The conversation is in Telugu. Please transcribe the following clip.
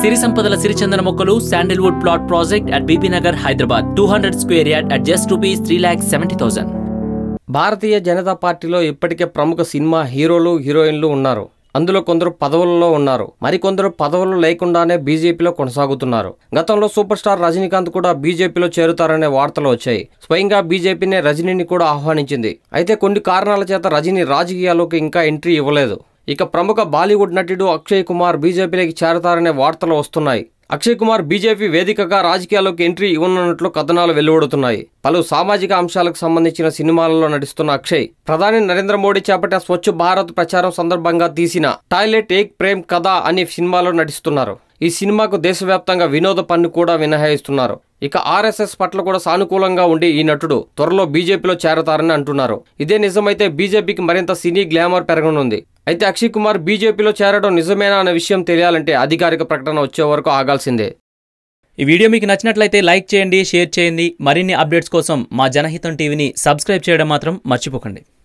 సిరి సంపదల సిరిచందన మొక్కలు sandalwood plot project at Bibinagar Hyderabad 200 square yard at just ₹3,70,000. భారతీయ జనతా పార్టీలో ఇప్పటికే ప్రముఖ సినిమా హీరోలు హీరోయిన్లు ఉన్నారు. అందులో కొందరు పదవులలో ఉన్నారు, మరికొందరు పదవులు లేకుండానే బీజేపీలో కొనసాగుతున్నారు. గతంలో సూపర్ స్టార్ రజనీకాంత్ కూడా బీజేపీలో చేరుతారనే వార్తలు వచ్చాయి. స్వయంగా బీజేపీనే రజనీని కూడా ఆహ్వానించింది. అయితే కొన్ని కారణాల చేత రజనీ రాజకీయాల్లోకి ఇంకా ఎంట్రీ ఇవ్వలేదు. ఇక ప్రముఖ బాలీవుడ్ నటుడు అక్షయ్ కుమార్ బీజేపీలోకి చేరతారనే వార్తలు వస్తున్నాయి. అక్షయ్ కుమార్ బీజేపీ వేదికగా రాజకీయాల్లోకి ఎంట్రీ ఇవ్వనున్నట్లు కథనాలు వెలువడుతున్నాయి. పలు సామాజిక అంశాలకు సంబంధించిన సినిమాలలో నటిస్తున్న అక్షయ్ ప్రధాని నరేంద్ర మోడీ చేపట్టిన స్వచ్ఛ భారత్ ప్రచారం సందర్భంగా తీసిన టాయిలెట్ ఏక్ ప్రేమ్ కథ అనే సినిమాలో నటిస్తున్నారు. ఈ సినిమాకు దేశవ్యాప్తంగా వినోద పన్ను కూడా మినహాయిస్తున్నారు. ఇక ఆర్ఎస్ఎస్ పట్ల కూడా సానుకూలంగా ఉండి ఈ నటుడు త్వరలో బీజేపీలో చేరతారని అంటున్నారు. ఇదే నిజమైతే బీజేపీకి మరింత సినీ గ్లామర్ పెరగనుంది. అయితే అక్షయ్ కుమార్ బీజేపీలో చేరడం నిజమేనా అనే విషయం తెలియాలంటే అధికారిక ప్రకటన వచ్చే వరకు ఆగాల్సిందే. ఈ వీడియో మీకు నచ్చినట్లయితే లైక్ చేయండి, షేర్ చేయండి. మరిన్ని అప్డేట్స్ కోసం మా జనహితం టీవీని సబ్స్క్రైబ్ చేయడం మాత్రం మర్చిపోకండి.